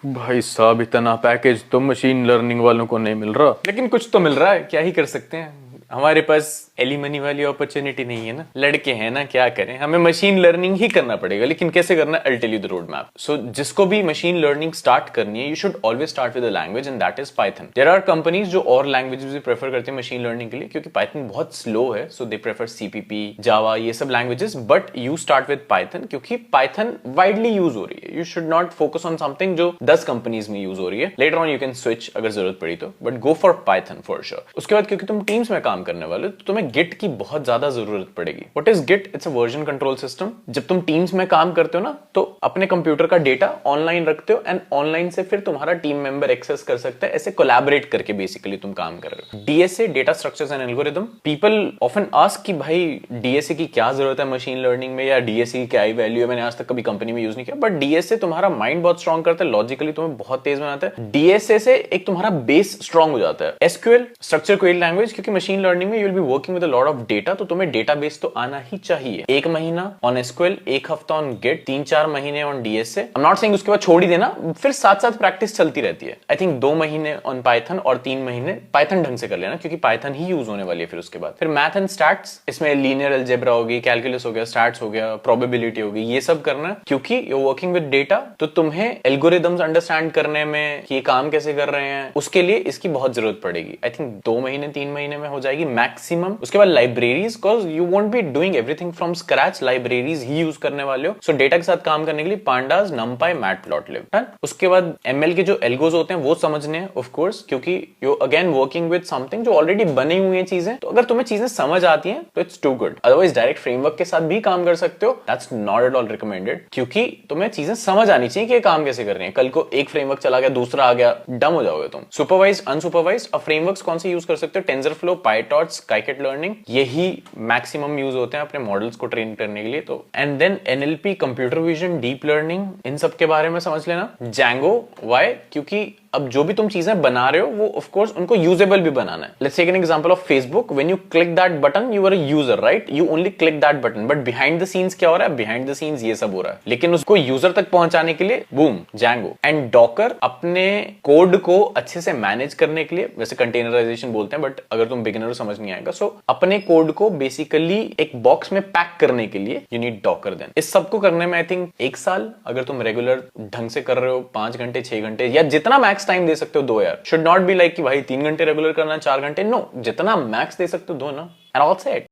भाई साहब इतना पैकेज तो मशीन लर्निंग वालों को नहीं मिल रहा, लेकिन कुछ तो मिल रहा है, क्या ही कर सकते हैं। हमारे पास एली मनी वाली अपॉर्चुनिटी नहीं है ना, लड़के हैं ना, क्या करें, हमें मशीन लर्निंग ही करना पड़ेगा। लेकिन कैसे करना है, I tell you the road map. So जिसको भी मशीन लर्निंग स्टार्ट करनी है, you should always start with a language and that is Python. There are companies जो और लैंग्वेजेस भी प्रेफर करते हैं मशीन लर्निंग के लिए, क्योंकि पाइथन बहुत स्लो है, सो दे प्रेफर सीपीपी, जावा, ये सब languages. But you start with Python, क्योंकि पाइथन वाइडली यूज हो रही है। You should not focus on something जो 10 कंपनीज में यूज हो रही है। Later on you can switch अगर जरूरत पड़ी तो, but go for Python for sure. उसके बाद क्योंकि तुम टीम्स में काम करने वाले हो, तो तुम्हें गिट की बहुत ज्यादा जरूरत पड़ेगी। What is git? It's a version control system. जब तुम टीम्स में काम करते हो ना, तो अपने कंप्यूटर का डेटा ऑनलाइन रखते हो एंड ऑनलाइन से फिर तुम्हारा टीम मेंबर एक्सेस कर सकता है। ऐसे कोलैबोरेट करके बेसिकली तुम काम कर रहे हो। DSA, data structures and algorithm. People often ask कि भाई डीएसए की क्या जरूरत है मशीन लर्निंग में, या डीएसए की क्या ही वैल्यू है। मैंने आज तक कभी कंपनी में यूज नहीं किया, बट डीएसए तुम्हारा माइंड बहुत स्ट्रॉन्ग करता है, लॉजिकली तुम्हें बहुत तेज बनाता है। डीएसए से एक तुम्हारा बेस स्ट्रॉन्ग हो जाता है। एसक्यूएल, स्ट्रक्चर क्वेरी लैंग्वेज, क्योंकि मशीन लर्निंग में you will be working with a lot of data, तो तुम्हें डेटाबेस तो आना ही चाहिए। 1 महीना ऑन एसक्यूएल, 1 हफ्ता ऑन गिट, 3-4 महीने on DSA. I am not saying उसके बाद छोड़ ही देना, फिर साथ साथ प्रैक्टिस चलती रहती है। आई थिंक 2 महीने ऑन पाइथन और 3 महीने पाइथन ढंग से कर लेना, क्योंकि पाइथन ही यूज होने वाली है। फिर उसके बाद फिर मैथ एंड स्टैट्स, इसमें लीनियर अलजेब्रा होगी, कैलकुलस हो गया, स्टैट्स हो गया, प्रोबेबिलिटी होगी, ये सब करना, क्योंकि यू वर्किंग विद डेटा। तो तुम्हें एल्गोरिदम्स अंडरस्टैंड करने में कि ये काम कैसे कर रहे हैं, उसके लिए इसकी बहुत जरूरत पड़ेगी। आई थिंक 2 महीने 3 महीने में हो जाएगी मैक्सिमम। उसके बाद libraries, because you won't be doing everything from scratch, libraries he use करने वाले हो। सो डेटा के साथ काम करने के लिए पांडास, नमपाई, मैटप्लॉटलिब। उसके बाद एमएल के जो एल्गोज होते हैं वो समझने हैं ऑफ कोर्स, क्योंकि you again working with something जो ऑलरेडी बनी हुई है चीजें। तो अगर तुम्हें चीजें समझ आती हैं तो it's too good. Otherwise direct framework के साथ भी काम कर सकते हो, that's not at all recommended, क्योंकि तुम्हें चीजें समझ आनी चाहिए कि काम कैसे कर रही है। कल को एक फ्रेमवर्क चला गया, दूसरा आ गया, डम हो जाओगे तुम। सुपरवाइज, अनसुपरवाइज, अब फ्रेमवर्क्स कौन से यूज कर सकते हो? टेंसरफ्लो, पाइटॉर्च, स्काईकिट लर्निंग, यही मैक्सिमम यूज होते हैं अपने मॉडल्स को ट्रेन करने के लिए। तो and then NLP, computer vision, deep learning, इन सब के बारे में समझ लेना। Django, why? क्योंकि अब जो भी तुम चीजें बना रहे हो वो ऑफ कोर्स उनको यूजेबल भी बनाना है। Let's take an example of Facebook. When you click that button, you are a user, right? You only click that button, but behind the scenes क्या हो रहा है? बिहाइंड द सीन्स ये सब हो रहा है। लेकिन उसको यूजर तक पहुंचाने के लिए बूम, जैंगो। एंड डॉकर, अपने कोड को अच्छे से मैनेज करने के लिए, वैसे कंटेनराइजेशन बोलते हैं, बट अगर तुम बिगिनर हो समझ नहीं आएगा। सो अपने कोड को बेसिकली एक बॉक्स में पैक करने के लिए यू नीड डॉकर। देन इस सबको करने में आई थिंक 1 साल, अगर तुम रेगुलर ढंग से कर रहे हो, 5 घंटे 6 घंटे या जितना मैक्स टाइम दे सकते हो दो यार। शुड नॉट बी लाइक कि भाई 3 घंटे रेगुलर करना, 4 घंटे, नो, जितना मैक्स दे सकते हो दो ना, एंड ऑल सेट।